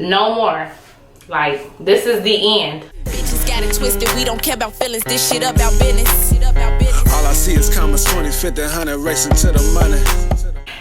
No more. Like, this is the end. Bitches got it twisted, we don't care about feelings, this shit about business. All I see is commas, 20, 50, 100, racing to the money.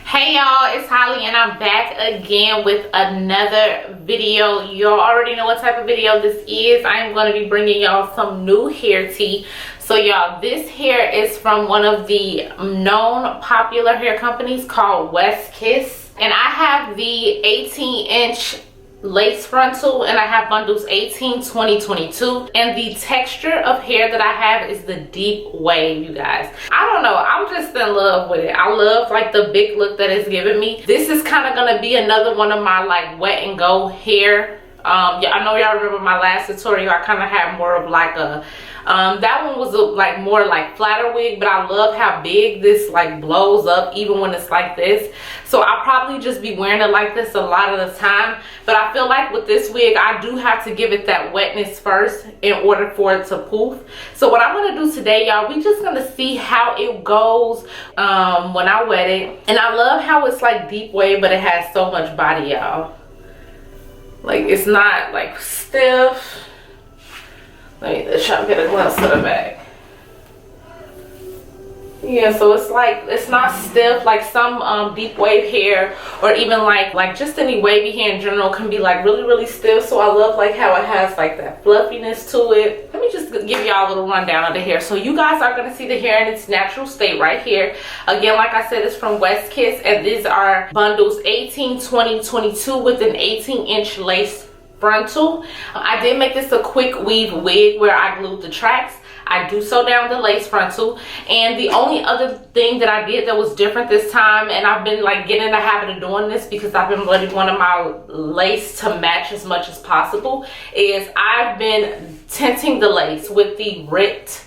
Hey y'all, it's Holly and I'm back again with another video. Y'all already know what type of video this is. I'm going to be bringing y'all some new hair tea. So y'all, this hair is from one of the known popular hair companies called WKWIG. And I have the 18-inch lace frontal and I have bundles 18, 20, 22, and the texture of hair that I have is the deep wave, you guys. I don't know, I'm just in love with it. I love like the big look that it's giving me. This is kind of gonna be another one of my like wet and go hair. Yeah, I know y'all remember my last tutorial. I kind of had more of like a that one was like more like flatter wig, but I love how big this like blows up even when it's like this. So I'll probably just be wearing it like this a lot of the time, but I feel like with this wig I do have to give it that wetness first in order for it to poof. So what I'm gonna do today, y'all, we just gonna see how it goes when I wet it. And I love how it's like deep wave, but it has so much body, y'all. Like, it's not like stiff. Let me try to get a glimpse of the back. Yeah, so it's like, it's not stiff like some deep wave hair, or even like just any wavy hair in general can be like really stiff. So I love like how it has like that fluffiness to it. Let me just give y'all a little rundown of the hair. So you guys are going to see the hair in its natural state right here. Again, like I said, it's from WKWIG, and these are bundles 18, 20, 22 with an 18-inch lace frontal. I did make this a quick weave wig where I glued the tracks. I do sew down the lace frontal, and the only other thing that I did that was different this time, and I've been like getting in the habit of doing this because I've been letting one of my lace to match as much as possible, is I've been tinting the lace with the Ripped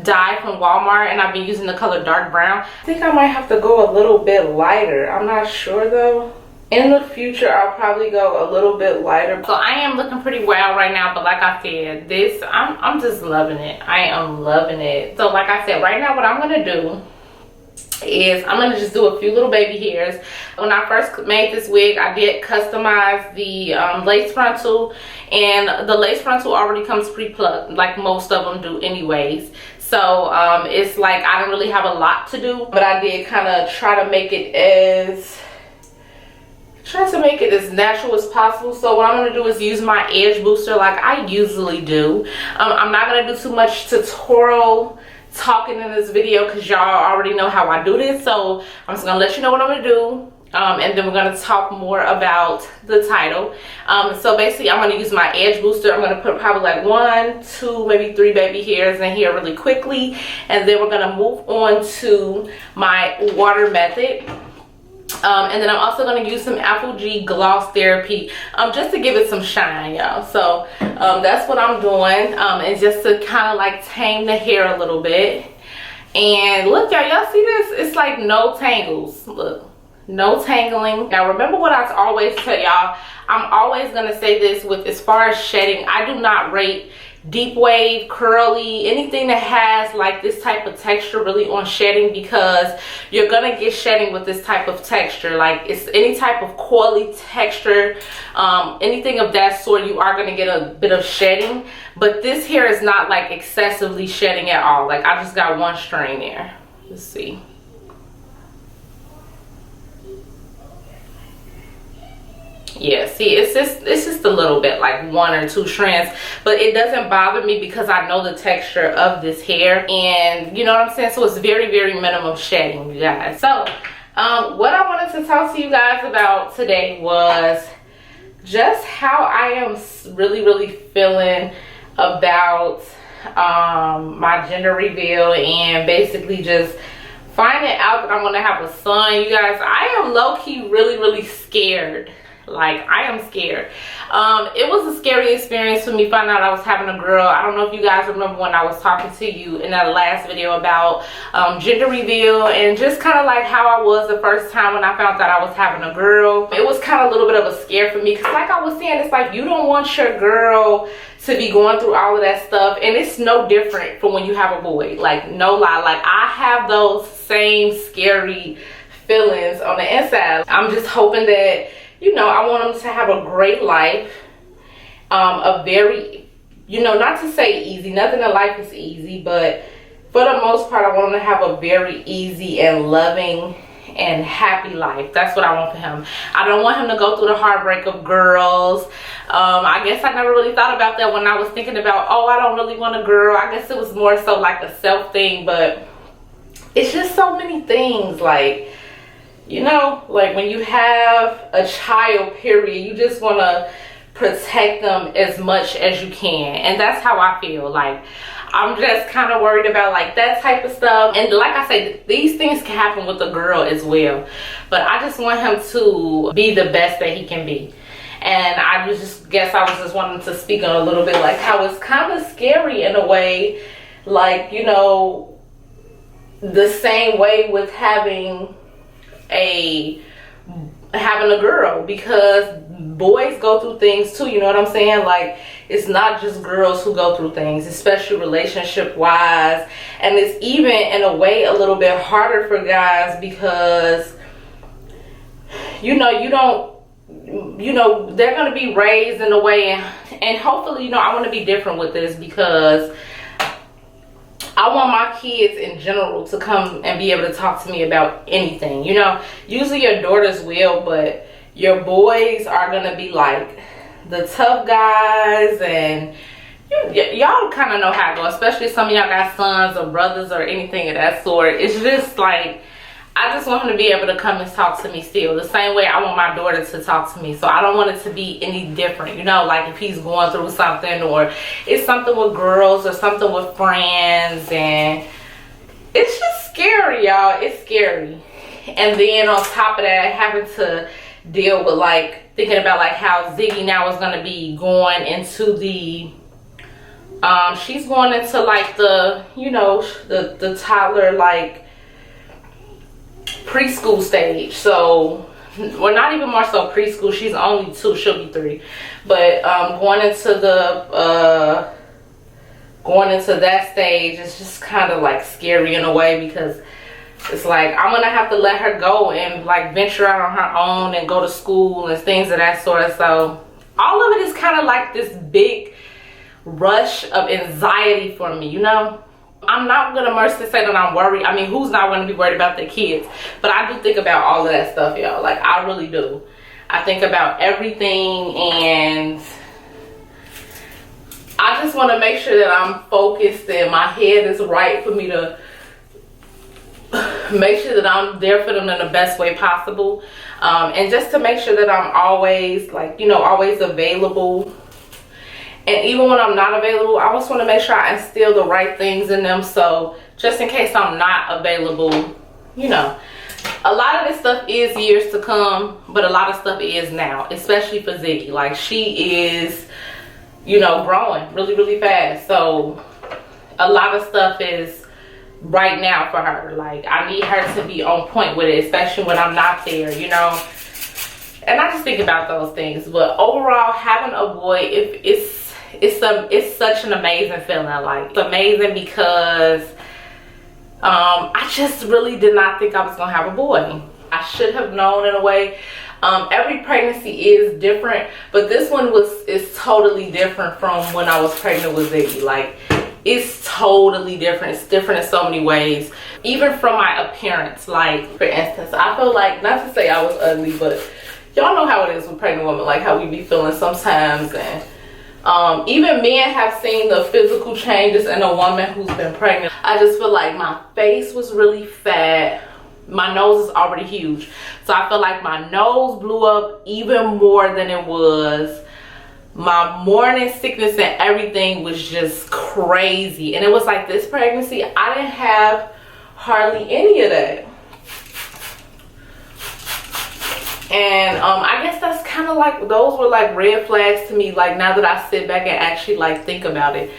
dye from Walmart, and I've been using the color dark brown. I think I might have to go a little bit lighter. I'm not sure though. In the future, I'll probably go a little bit lighter. So I am looking pretty wild right now, but like I said, this, I'm just loving it. I am loving it. So like I said, right now what I'm gonna do is I'm gonna just do a few little baby hairs. When I first made this wig, I did customize the lace frontal, and the lace frontal already comes pre-plucked, like most of them do anyways. So it's like I don't really have a lot to do, but I did kind of try to make it as natural as possible. So what I'm going to do is use my edge booster like I usually do. I'm not going to do too much tutorial talking in this video because y'all already know how I do this. So I'm just going to let you know what I'm going to do. And then we're going to talk more about the title. So basically I'm going to use my edge booster. I'm going to put probably like 1, 2, maybe 3 baby hairs in here really quickly. And then we're going to move on to my water method. And then I'm also going to use some Apple G Gloss Therapy just to give it some shine, y'all. So that's what I'm doing, and just to kind of like tame the hair a little bit. And look, y'all see this? It's like no tangles. Look, no tangling. Now remember what I always tell y'all, I'm always going to say this with as far as shedding, I do not rate deep wave, curly, anything that has like this type of texture really on shedding, because you're gonna get shedding with this type of texture. Like, it's any type of coily texture, anything of that sort, you are gonna get a bit of shedding. But this hair is not like excessively shedding at all. Like, I just got one strand there. Let's see. Yeah, see, it's just a little bit, like 1 or 2 strands, but it doesn't bother me because I know the texture of this hair, and you know what I'm saying. So it's very minimum shedding, you guys. So what I wanted to talk to you guys about today was just how I am really feeling about my gender reveal, and basically just finding out that I'm gonna have a son. You guys, I am low-key really scared. Like, I am scared. It was a scary experience for me finding out I was having a girl. I don't know if you guys remember when I was talking to you in that last video about gender reveal, and just kind of like how I was the first time when I found out I was having a girl. It was kind of a little bit of a scare for me, because like I was saying, it's like you don't want your girl to be going through all of that stuff, and it's no different from when you have a boy. Like, no lie, like I have those same scary feelings on the inside. I'm just hoping that you know, I want him to have a great life. A very, you know, not to say easy, nothing in life is easy, but for the most part, I want him to have a very easy and loving and happy life. That's what I want for him. I don't want him to go through the heartbreak of girls. I guess I never really thought about that when I was thinking about, oh, I don't really want a girl. I guess it was more so like a self thing, but it's just so many things. Like, you know, like when you have a child, period, you just want to protect them as much as you can. And that's how I feel. Like, I'm just kind of worried about like that type of stuff. And like I said, these things can happen with a girl as well, but I just want him to be the best that he can be. And I just guess I was just wanting to speak on a little bit like how it's kind of scary in a way, like, you know, the same way with having a girl, because boys go through things too, you know what I'm saying? Like, it's not just girls who go through things, especially relationship wise. And it's even in a way a little bit harder for guys because, you know, they're going to be raised in a way, and hopefully, you know, I want to be different with this because I want my kids in general to come and be able to talk to me about anything. You know, usually your daughters will, but your boys are going to be like the tough guys, and y'all kind of know how it goes, especially some of y'all got sons or brothers or anything of that sort. It's just like, I just want him to be able to come and talk to me still the same way I want my daughter to talk to me. So I don't want it to be any different, you know, like if he's going through something or it's something with girls or something with friends. And it's just scary, y'all. It's scary. And then on top of that, having to deal with like thinking about like how Ziggy now is going to be going into the she's going into like the, you know, the toddler, like preschool stage. So, well, not even more so preschool, she's only 2, she'll be 3, but going into that stage is just kind of like scary in a way, because it's like I'm gonna have to let her go and like venture out on her own and go to school and things of that sort. So all of it is kind of like this big rush of anxiety for me, you know. I'm not gonna mercilessly say that I'm worried. I mean, who's not gonna be worried about their kids? But I do think about all of that stuff, y'all. Like, I really do. I think about everything, and I just want to make sure that I'm focused and my head is right for me to make sure that I'm there for them in the best way possible, and just to make sure that I'm always, like, you know, always available. And even when I'm not available, I always want to make sure I instill the right things in them, so just in case I'm not available, you know. A lot of this stuff is years to come, but a lot of stuff is now, especially for Ziggy. Like, she is, you know, growing really, really fast. So a lot of stuff is right now for her. Like, I need her to be on point with it, especially when I'm not there, you know. And I just think about those things. But overall, having a boy, it's such an amazing feeling. Like, it's amazing because I just really did not think I was gonna have a boy. I should have known in a way. Every pregnancy is different, but this one is totally different from when I was pregnant with Ziggy. Like, it's totally different. It's different in so many ways, even from my appearance. Like, for instance, I feel like, not to say I was ugly, but y'all know how it is with pregnant women, like how we be feeling sometimes. And even men have seen the physical changes in a woman who's been pregnant. I just feel like my face was really fat. My nose is already huge, so I feel like my nose blew up even more than it was. My morning sickness and everything was just crazy. And it was like, this pregnancy, I didn't have hardly any of that. And I guess that's kind of like, those were like red flags to me, like, now that I sit back and actually like think about it.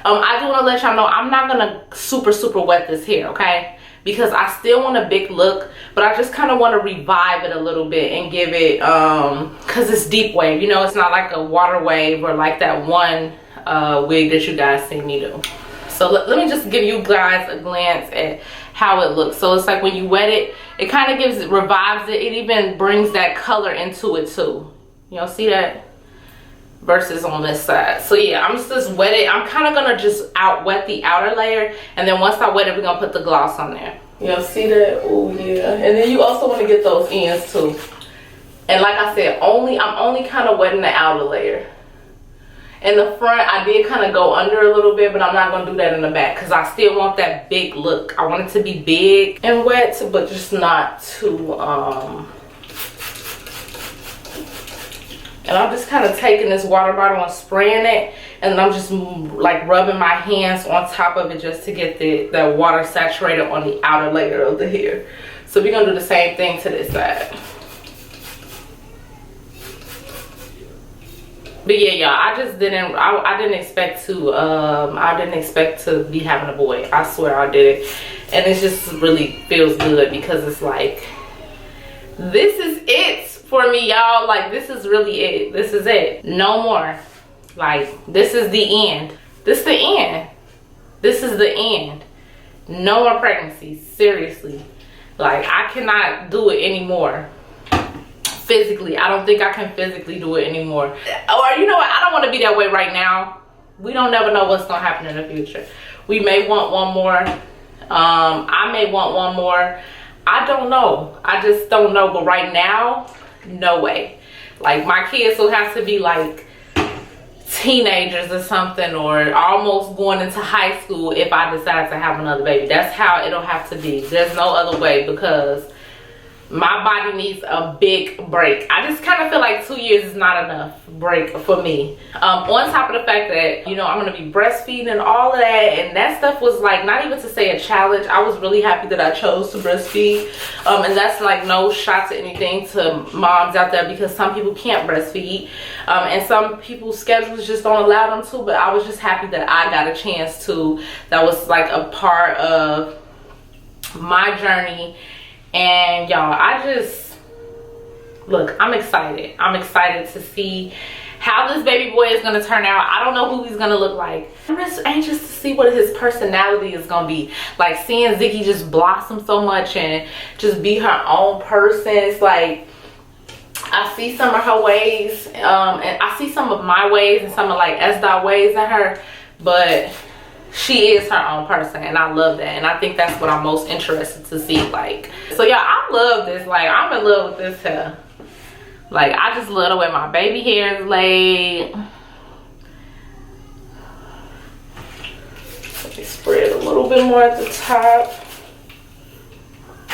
I do want to let y'all know I'm not gonna super wet this hair, okay, because I still want a big look, but I just kind of want to revive it a little bit and give it, because it's deep wave, you know. It's not like a water wave or like that one wig that you guys see me do. So let me just give you guys a glance at how it looks. So it's like when you wet it, it kind of revives it. It even brings that color into it too. Y'all see that? Versus on this side. So yeah, I'm just wet it. I'm kind of gonna just wet the outer layer, and then once I wet it, we're gonna put the gloss on there. Y'all see that? Oh yeah. And then you also want to get those ends too. And like I said, I'm only kind of wetting the outer layer. In the front, I did kind of go under a little bit, but I'm not gonna do that in the back because I still want that big look. I want it to be big and wet, but just not too and I'm just kind of taking this water bottle and spraying it, and then I'm just like rubbing my hands on top of it just to get the water saturated on the outer layer of the hair. So we're gonna do the same thing to this side. But yeah, y'all, I didn't expect to be having a boy. I swear I did it. And it just really feels good because it's like, this is it for me, y'all. Like, this is really it. This is it. No more. Like, this is the end. This is the end. This is the end. No more pregnancies. Seriously. Like, I cannot do it anymore. Physically, I don't think I can physically do it anymore. Or you know what, I don't want to be that way right now. We don't never know what's gonna happen in the future. We may want one more. I may want one more. I don't know. I just don't know. But right now, no way. Like, my kids will have to be like teenagers or something, or almost going into high school if I decide to have another baby. That's how it'll have to be. There's no other way, because my body needs a big break. I just kind of feel like 2 years is not enough break for me. On top of the fact that, you know, I'm gonna be breastfeeding and all of that, and that stuff was like, not even to say a challenge. I was really happy that I chose to breastfeed. And that's like no shot to anything to moms out there, because some people can't breastfeed. And some people's schedules just don't allow them to, but I was just happy that I got a chance to. That was like a part of my journey. And y'all, look, I'm excited. I'm excited to see how this baby boy is gonna turn out. I don't know who he's gonna look like. I'm just anxious to see what his personality is gonna be. Like, seeing Ziggy just blossom so much and just be her own person. It's like, I see some of her ways, and I see some of my ways and some of like Sdot ways in her, but she is her own person, and I love that. And I think that's what I'm most interested to see. Like, so yeah, I love this. Like, I'm in love with this hair. Like, I just love the way my baby hair is laid. Let me spread a little bit more at the top.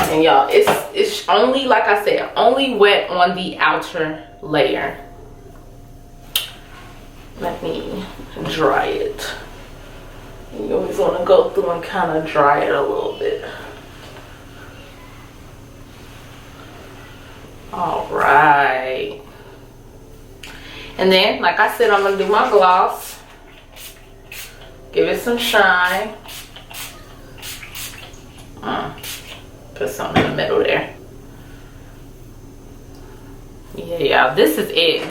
And y'all, it's only, like I said, only wet on the outer layer. Let me dry it. You always want to go through and kind of dry it a little bit. All right. And then, like I said, I'm going to do my gloss. Give it some shine. Put something in the middle there. Yeah, this is it.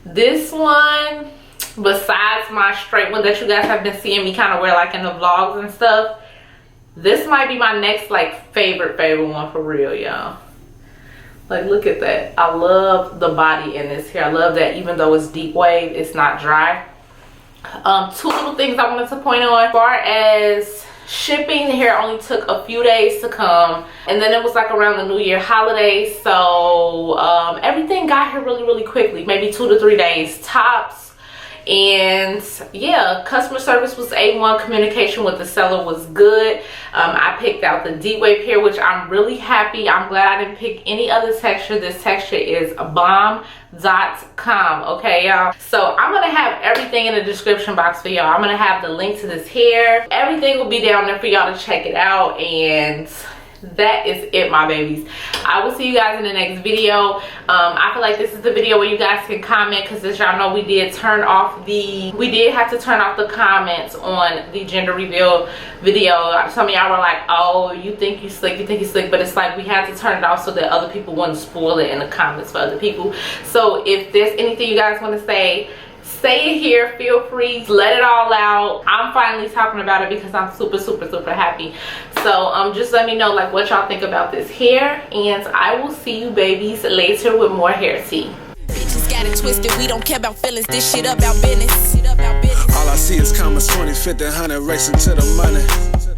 This one, besides my straight one that you guys have been seeing me kind of wear like in the vlogs and stuff, this might be my next like favorite one for real, y'all. Like, look at that. I love the body in this hair. I love that even though it's deep wave, it's not dry. Two little things I wanted to point on. As far as shipping, the hair only took a few days to come, and then it was like around the New Year holidays, so everything got here really quickly, maybe 2 to 3 days tops. And yeah, customer service was A1. Communication with the seller was good. I picked out the D-Wave hair, which I'm really happy. I'm glad I didn't pick any other texture. This texture is bomb.com. Okay, y'all, so I'm gonna have everything in the description box for y'all. I'm gonna have the link to this hair. Everything will be down there for y'all to check it out. And that is it, my babies. I will see you guys in the next video. I feel like this is the video where you guys can comment, because as y'all know, we did have to turn off the comments on the gender reveal video. Some of y'all were like, oh, you think you slick, but it's like we had to turn it off so that other people wouldn't spoil it in the comments for other people. So if there's anything you guys want to say say it here, feel free, let it all out. I'm finally talking about it because I'm super happy. So just let me know like what y'all think about this hair, and I will see you babies later with more hair tea. Bitches got it twisted, we don't care about feelings, this shit about business. All I see is commas, 20, 50, 100, racing to the money.